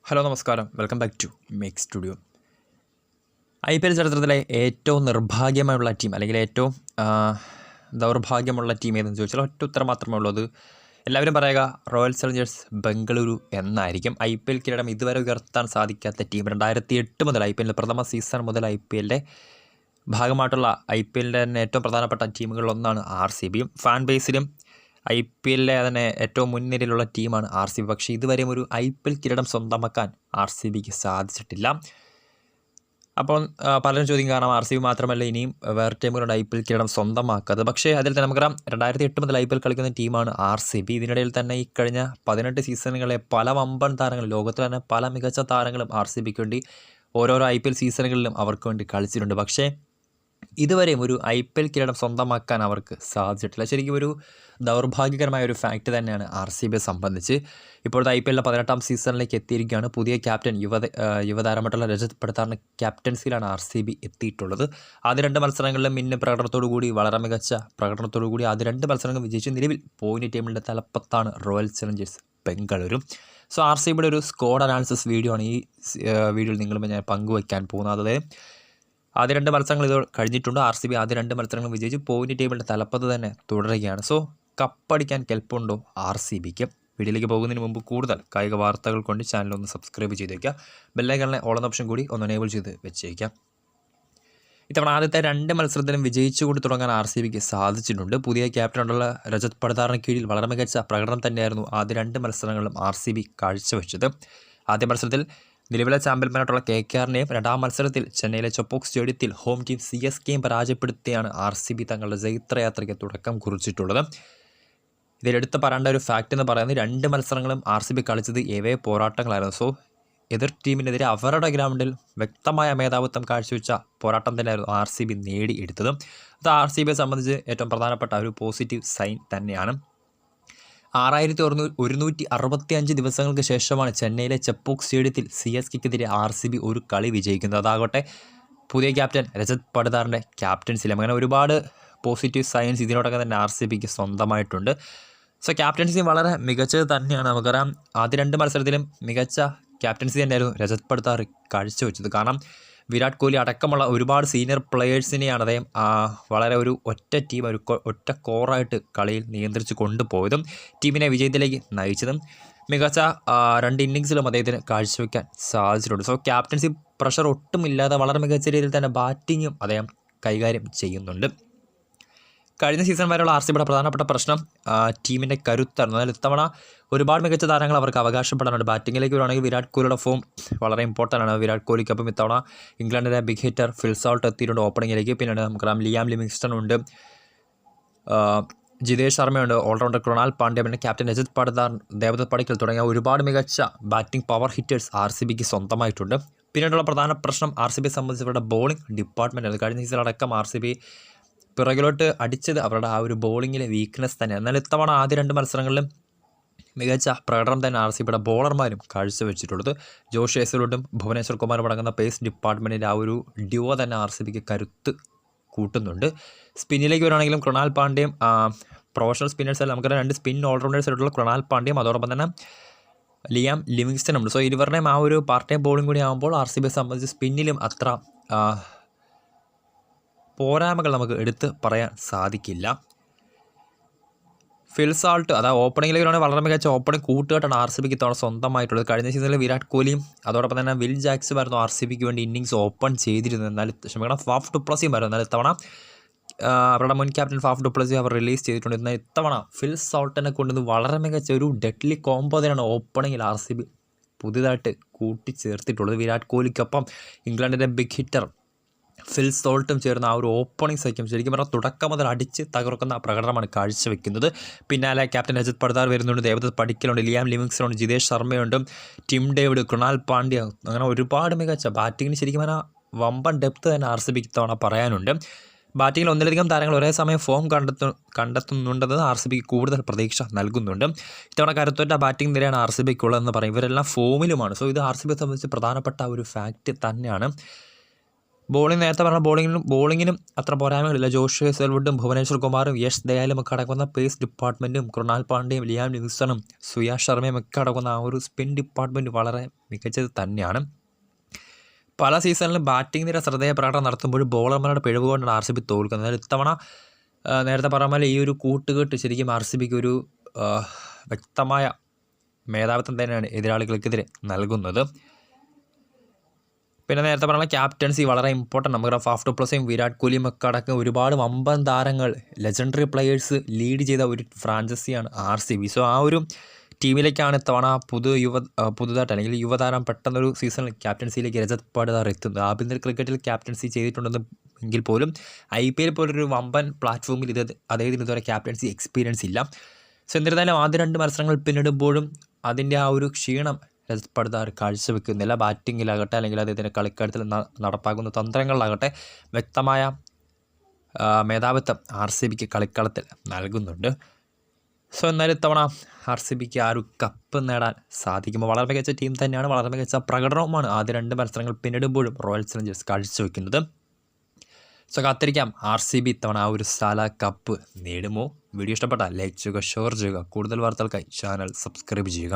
Hello നമസ്കാരം, welcome back to make studio. IPL ചരിത്രത്തിലെ ഏറ്റവും നിർഭാഗ്യമുള്ള ടീം അല്ലെങ്കിൽ ഏറ്റവും ദൗർഭാഗ്യമുള്ള ടീം ഏതെന്ന് ചോദിച്ചാൽ ഒറ്റ ഉത്തരം മാത്രമേ ഉള്ളൂ. അത് എല്ലാവരും പറയുക റോയൽ ചലഞ്ചേഴ്സ് ബംഗളൂരു എന്നായിരിക്കും. IPL കിരീടം ഇതുവരെ ഉയർത്താൻ സാധിക്കാത്ത ടീം 2008 മുതൽ IPL പ്രഥമ സീസൺ മുതൽ IPLൻ്റെ ഭാഗമായിട്ടുള്ള IPLൻ്റെ തന്നെ ഏറ്റവും പ്രധാനപ്പെട്ട ടീമുകളിലൊന്നാണ് RCB. ഫാൻ ബേസിലും IPLലെ തന്നെ ഏറ്റവും മുൻനിരയിലുള്ള ടീമാണ് RCB. പക്ഷേ ഇതുവരെയും ഒരു IPL കിരീടം സ്വന്തമാക്കാൻ RCBക്ക് സാധിച്ചിട്ടില്ല. അപ്പോൾ പലരും ചോദിക്കും, കാരണം RCB മാത്രമല്ല ഇനിയും വേറെ ടീമുകളുണ്ട് IPL കിരീടം സ്വന്തമാക്കാത്തത്. പക്ഷേ അതിൽ തന്നെ നമുക്കറിയാം 2008 മുതൽ IPL കളിക്കുന്ന ടീമാണ് RCB. ഇതിനിടയിൽ തന്നെ ഈ കഴിഞ്ഞ 18 സീസണുകളെ പല വമ്പൻ താരങ്ങളും, ലോകത്തിൽ തന്നെ പല മികച്ച താരങ്ങളും RCBക്ക് വേണ്ടി ഓരോരോ IPL സീസണുകളിലും അവർക്ക് വേണ്ടി കളിച്ചിട്ടുണ്ട്. പക്ഷേ ഇതുവരെയും ഒരു IPL കിരീടം സ്വന്തമാക്കാൻ അവർക്ക് സാധിച്ചിട്ടില്ല. ശരിക്കും ഒരു ദൗർഭാഗ്യകരമായ ഒരു ഫാക്റ്റ് തന്നെയാണ് RCBയെ സംബന്ധിച്ച്. ഇപ്പോഴത്തെ IPLൻ്റെ 18ാം സീസണിലേക്ക് എത്തിയിരിക്കുകയാണ്. പുതിയ ക്യാപ്റ്റൻ യുവതാരമായിട്ടുള്ള രജത് പടിത്താറിൻ്റെ ക്യാപ്റ്റൻസിയിലാണ് RCB എത്തിയിട്ടുള്ളത്. ആദ്യ 2 മത്സരങ്ങളിലും മിന്ന പ്രകടനത്തോടു കൂടി, വളരെ മികച്ച പ്രകടനത്തോടു കൂടി ആദ്യ 2 മത്സരങ്ങൾ വിജയിച്ച് നിലവിൽ പോയിന്റ് ടേബിളിൻ്റെ തലപ്പത്താണ് റോയൽ ചലഞ്ചേഴ്സ് ബംഗളൂരു. സോ RCBയുടെ ഒരു സ്ക്വാഡ് അനാലിസിസ് വീഡിയോ ആണ് ഈ വീഡിയോയിൽ നിങ്ങളുമായി ഞാൻ പങ്കുവയ്ക്കാൻ പോകുന്നത്. ആദ്യ 2 മത്സരങ്ങൾ ഇത് കഴിഞ്ഞിട്ടുണ്ട്. RCB ആദ്യ 2 മത്സരങ്ങൾ വിജയിച്ച് പോയിന്റ് ടേബിളിൻ്റെ തലപ്പത്ത് തന്നെ തുടരുകയാണ്. സോ കപ്പടിക്കാൻ കെൽപ്പുണ്ടോ RCBക്ക്? വീഡിയോയിലേക്ക് പോകുന്നതിന് മുമ്പ് കൂടുതൽ കായിക വാർത്തകൾ കൊണ്ട് ചാനൽ ഒന്ന് സബ്സ്ക്രൈബ് ചെയ്തേക്കുക. ബെല്ലൈക്കണിലെ ഓൾ എന്ന ഓപ്ഷൻ കൂടി ഒന്ന് എനേബിൾ ചെയ്ത് വെച്ചേക്കാം. ഇത്തവണ ആദ്യത്തെ 2 മത്സരത്തിലും വിജയിച്ചുകൂടി തുടങ്ങാൻ RCBക്ക് സാധിച്ചിട്ടുണ്ട്. പുതിയ ക്യാപ്റ്റനുള്ള രജത് പടിത്താറിന് കീഴിൽ വളരെ മികച്ച പ്രകടനം തന്നെയായിരുന്നു ആദ്യ 2 മത്സരങ്ങളിലും RCB കാഴ്ചവെച്ചത്. ആദ്യ മത്സരത്തിൽ നിലവിലെ ചാമ്പ്യന്മാരായിട്ടുള്ള KKRനെയും 2ാം മത്സരത്തിൽ ചെന്നൈയിലെ ചെപ്പോക്ക് സ്റ്റേഡിയത്തിൽ ഹോം ടീം CSKയും പരാജയപ്പെടുത്തിയാണ് RCB തങ്ങളുടെ ജൈത്രയാത്രയ്ക്ക് തുടക്കം കുറിച്ചിട്ടുള്ളത്. ഇതിലെടുത്ത് പറയേണ്ട ഒരു ഫാക്റ്റ് എന്ന് പറയുന്നത് 2 മത്സരങ്ങളും RCB കളിച്ചത് എവേ പോരാട്ടങ്ങളായിരുന്നു. സോ എതിർ ടീമിനെതിരെ അവരുടെ ഗ്രൗണ്ടിൽ വ്യക്തമായ മേധാവിത്വം കാഴ്ചവെച്ച പോരാട്ടം തന്നെയായിരുന്നു RCB നേടിയെടുത്തത്. അത് RCBയെ സംബന്ധിച്ച് ഏറ്റവും പ്രധാനപ്പെട്ട ഒരു പോസിറ്റീവ് സൈൻ തന്നെയാണ്. 6165 ദിവസങ്ങൾക്ക് ശേഷമാണ് ചെന്നൈയിലെ ചെപ്പോക്ക് സ്റ്റേഡിയത്തിൽ CSKക്കെതിരെ RCB ഒരു കളി വിജയിക്കുന്നത്. അതാകട്ടെ പുതിയ ക്യാപ്റ്റൻ രജത് പടിത്താറിൻ്റെ ക്യാപ്റ്റൻസിൽ. അങ്ങനെ ഒരുപാട് പോസിറ്റീവ് സൈൻസ് ഇതിനോടൊക്കെ തന്നെ RCBക്ക് സ്വന്തമായിട്ടുണ്ട്. സോ ക്യാപ്റ്റൻസി വളരെ മികച്ചത് തന്നെയാണ്. നമുക്കറിയാം ആദ്യ 2 മത്സരത്തിലും മികച്ച ക്യാപ്റ്റൻസി തന്നെയായിരുന്നു രജത് പടിത്താർ കാഴ്ചവെച്ചത്. കാരണം വിരാട് കോഹ്ലി അടക്കമുള്ള ഒരുപാട് സീനിയർ പ്ലെയേഴ്സിനെയാണ് അദ്ദേഹം വളരെ ഒരു ഒറ്റ ടീം, ഒറ്റ കോറായിട്ട് കളിയിൽ നിയന്ത്രിച്ച് കൊണ്ടുപോയതും ടീമിനെ വിജയത്തിലേക്ക് നയിച്ചതും മികച്ച 2 ഇന്നിങ്സിലും അദ്ദേഹത്തിന് കാഴ്ചവെക്കാൻ സാധിച്ചിട്ടുണ്ട്. സോ ക്യാപ്റ്റൻസി പ്രഷർ ഒട്ടുമില്ലാതെ വളരെ മികച്ച രീതിയിൽ തന്നെ ബാറ്റിങ്ങും അദ്ദേഹം കൈകാര്യം ചെയ്യുന്നുണ്ട്. കഴിഞ്ഞ സീസൺ വരെയുള്ള RCBയുടെ പ്രധാനപ്പെട്ട പ്രശ്നം ടീമിൻ്റെ കരുത്തായിരുന്നു. എന്നാൽ ഇത്തവണ ഒരുപാട് മികച്ച താരങ്ങൾ അവർക്ക് അവകാശപ്പെടാനുണ്ട്. ബാറ്റിങ്ങിലേക്ക് വരുവാണെങ്കിൽ വിരാട് കോഹ്ലിയുടെ ഫോം വളരെ ഇമ്പോർട്ടൻ്റ് ആണ്. വിരാട് കോഹ്ലിക്കൊപ്പം ഇത്തവണ ഇംഗ്ലണ്ടിലെ ബിഗ് ഹിറ്റർ ഫിൽ സോൾട്ട് എത്തിയിട്ടുണ്ട് ഓപ്പണിങ്ങിലേക്ക്. പിന്നെ നമുക്കറിയാം ലിയാം ലിവിങ്സ്റ്റൺ ഉണ്ട്, ജിതേഷ് ശർമ്മയുണ്ട്, ഓൾറൗണ്ടർ കൃണാൽ പാണ്ഡ്യ, പിന്നെ ക്യാപ്റ്റൻ രജത് പടിത്താർ, ദേവദത്ത് പടിക്കൽ തുടങ്ങിയ ഒരുപാട് മികച്ച ബാറ്റിംഗ് പവർ ഹിറ്റേഴ്സ് RCBക്ക് സ്വന്തമായിട്ടുണ്ട്. പിന്നീടുള്ള പ്രധാന പ്രശ്നം RCBയെ സംബന്ധിച്ച് അവരുടെ ബോളിംഗ് ഡിപ്പാർട്ട്മെൻറ്റ് ആണ്. കഴിഞ്ഞ സീസണിലടക്കം RCB പിറകിലോട്ട് അടിച്ചത് അവരുടെ ആ ഒരു ബോളിങ്ങിലെ വീക്ക്നെസ് തന്നെയാണ്. എന്നാൽ ഇത്തവണ ആദ്യ 2 മത്സരങ്ങളിലും മികച്ച പ്രകടനം തന്നെ RCBയുടെ ബോളർമാരും കാഴ്ചവെച്ചിട്ടുള്ളത്. ജോഷ് ഹേസൽവുഡും ഭുവനേശ്വർ കുമാറും അടങ്ങുന്ന പേസ് ഡിപ്പാർട്ട്മെൻറ്റിൻ്റെ ആ ഒരു ഡ്യുവോ തന്നെ RCBക്ക് കരുത്ത് കൂട്ടുന്നുണ്ട്. സ്പിന്നിലേക്ക് വരുവാണെങ്കിലും കൃണാൽ പാണ്ഡ്യയും പ്രൊഫഷണൽ സ്പിന്നേഴ്സ് നമുക്ക് 2 സ്പിൻ ഓൾറൗണ്ടേഴ്സ് ആയിട്ടുള്ള കൃണാൽ പാണ്ഡ്യയും അതോടൊപ്പം തന്നെ ലിയാം ലിവിങ്സ്റ്റണും ഉണ്ട്. സോ ഇരുവരുടെയും ആ ഒരു പാർട്ട് ടൈം ബോളിംഗ് കൂടി ആകുമ്പോൾ RCBയെ സംബന്ധിച്ച് സ്പിന്നിലും അത്ര പോരായ്മകൾ നമുക്ക് എടുത്ത് പറയാൻ സാധിക്കില്ല. ഫിൽ സോൾട്ട് അതായത് ഓപ്പണിങ്ങിലേക്ക് വളരെ മികച്ച ഓപ്പണിംഗ് കൂട്ടുകെട്ടാണ് RCBക്ക് ഇത്തവണ സ്വന്തമായിട്ടുള്ളത്. കഴിഞ്ഞ സീസണിൽ വിരാട് കോഹ്ലിയും അതോടൊപ്പം തന്നെ വിൽ ജാക്സും ആയിരുന്നു RCBക്ക് വേണ്ടി ഇന്നിങ്സ് ഓപ്പൺ ചെയ്തിരുന്നത്. എന്നാൽ ഫാഫ് ഡു പ്ലസിയും ആയിരുന്നു. എന്നാൽ ഇത്തവണ അവരുടെ മുൻ ക്യാപ്റ്റൻ ഫാഫ് ഡു പ്ലസി അവർ റിലീസ് ചെയ്തിട്ടുണ്ട്. എന്നാൽ ഇത്തവണ ഫിൽ സോൾട്ടിനെ കൊണ്ടുവന്ന് വളരെ മികച്ച ഒരു ഡെഡ്ലി കോംബോ തന്നെയാണ് ഓപ്പണിങ്ങിൽ RCB പുതിയതായിട്ട് കൂട്ടിച്ചേർത്തിട്ടുള്ളത്. വിരാട് കോഹ്ലിക്കൊപ്പം ഇംഗ്ലണ്ടിൻ്റെ ബിഗ് ഹിറ്റർ ഫിൽ സോൾട്ടും ചേർന്ന ആ ഒരു ഓപ്പണിംഗ് സഖ്യം ശരിക്കും പറഞ്ഞാൽ തുടക്കം മുതൽ അടിച്ച് തകർക്കുന്ന പ്രകടനമാണ് കാഴ്ചവെക്കുന്നത്. പിന്നാലെ ക്യാപ്റ്റൻ രജത് പടിത്താർ വരുന്നുണ്ട്, ദേവദത്ത് പടിക്കലുണ്ട്, ലിയാം ലിവിങ്സ്റ്റൺ, ജിതേഷ് ശർമ്മയുണ്ട്, ടിം ഡേവിഡ്, കൃണാൽ പാണ്ഡ്യ, അങ്ങനെ ഒരുപാട് മികച്ച ബാറ്റിങ്ങിന് ശരിക്കും പറഞ്ഞാൽ വമ്പൻ ഡെപ്ത് തന്നെ RCBക്ക് ഇത്തവണ പറയാനുണ്ട്. ബാറ്റിങ്ങിൽ ഒന്നിലധികം താരങ്ങൾ ഒരേ സമയം ഫോം കണ്ടെത്തുന്നുണ്ടെന്നത് RCBക്ക് കൂടുതൽ പ്രതീക്ഷ നൽകുന്നുണ്ട്. ഇത്തവണ കരുത്തുറ്റ ബാറ്റിംഗ് നിരയാണ് RCBക്കുള്ളതെന്ന് പറയും. ഇവരെല്ലാം ഫോമിലുമാണ്. സോ ഇത് RCBയെ സംബന്ധിച്ച് പ്രധാനപ്പെട്ട ഒരു ഫാക്റ്റ് തന്നെയാണ്. നേരത്തെ പറഞ്ഞ ബോളിങ്ങിനും അത്ര പോരായ്മകളില്ല. ജോഷ് ഹേസൽവുഡും ഭുവനേശ്വർ കുമാറും യശ് ദയാലും ഒക്കെ അടങ്ങുന്ന പേസ് ഡിപ്പാർട്ട്മെൻറ്റും കൃണാൽ പാണ്ഡ്യയും ലിയാം ലിവിങ്സ്റ്റണും സുയാ ശർമ്മയും ഒക്കെ അടങ്ങുന്ന ആ ഒരു സ്പിൻ ഡിപ്പാർട്ട്മെൻറ്റ് വളരെ മികച്ചത് തന്നെയാണ്. പല സീസണിലും ബാറ്റിംഗ് നിര ശ്രദ്ധേയ പ്രകടനം നടത്തുമ്പോഴും ബോളർമാരുടെ പിഴവ് കൊണ്ടാണ് RCB തോൽക്കുന്നത്. ഇത്തവണ നേരത്തെ പറഞ്ഞ പോലെ ഈ ഒരു കൂട്ടുകെട്ട് ശരിക്കും RCBക്ക് ഒരു വ്യക്തമായ മേധാവിത്വം തന്നെയാണ് എതിരാളികൾക്കെതിരെ നൽകുന്നത്. പിന്നെ നേരത്തെ പറഞ്ഞ ക്യാപ്റ്റൻസി വളരെ ഇമ്പോർട്ടൻ്റ്. നമുക്ക് ഫാഫ് ഡു പ്ലസിയും വിരാട് കോഹ്ലിയും ഒക്കെ അടക്കം ഒരുപാട് വമ്പൻ താരങ്ങൾ, ലെജൻഡറി പ്ലെയേഴ്സ് ലീഡ് ചെയ്ത ഒരു ഫ്രാഞ്ചൈസിയാണ് RCB. സോ ആ ഒരു ടീമിലേക്കാണ് ഇത്തവണ പുതുതായിട്ട് അല്ലെങ്കിൽ യുവതാരം പെട്ടെന്നൊരു സീസണിൽ ക്യാപ്റ്റൻസിയിലേക്ക് രജത് പാടിദാർ എത്തുന്നത്. ആഭ്യന്തര ക്രിക്കറ്റിൽ ക്യാപ്റ്റൻസി ചെയ്തിട്ടുണ്ടെങ്കിൽ പോലും IPL പോലൊരു വമ്പൻ പ്ലാറ്റ്ഫോമിൽ അദ്ദേഹത്തിന് ഇതുവരെ ക്യാപ്റ്റൻസി എക്സ്പീരിയൻസ് ഇല്ല. സോ എന്നിരുന്നാലും ആദ്യ 2 മത്സരങ്ങൾ പിന്നിടുമ്പോഴും അതിൻ്റെ ആ ഒരു ക്ഷീണം രജത് പാടിദാർ കാഴ്ചവെക്കുന്നില്ല. ബാറ്റിങ്ങിലാകട്ടെ അല്ലെങ്കിൽ അദ്ദേഹത്തിൻ്റെ കളിക്കളത്തിൽ നടപ്പാക്കുന്ന തന്ത്രങ്ങളിലാകട്ടെ വ്യക്തമായ മേധാവിത്വം RCBക്ക് കളിക്കളത്തിൽ നൽകുന്നുണ്ട്. സോ എന്നാലും ഇത്തവണ RCBക്ക് ആ ഒരു കപ്പ് നേടാൻ സാധിക്കുമ്പോൾ വളരെ മികച്ച ടീം തന്നെയാണ്. വളരെ മികച്ച പ്രകടനവുമാണ് ആദ്യ 2 മത്സരങ്ങൾ പിന്നിടുമ്പോഴും റോയൽ ചലഞ്ചേഴ്സ് കാഴ്ചവെക്കുന്നത്. സോ കാത്തിരിക്കാം RCB ഇത്തവണ ആ ഒരു സാല കപ്പ് നേടുമോ. വീഡിയോ ഇഷ്ടപ്പെട്ടാൽ ലൈക്ക് ചെയ്യുക, ഷെയർ ചെയ്യുക. കൂടുതൽ വാർത്തകൾക്കായി ചാനൽ സബ്സ്ക്രൈബ് ചെയ്യുക.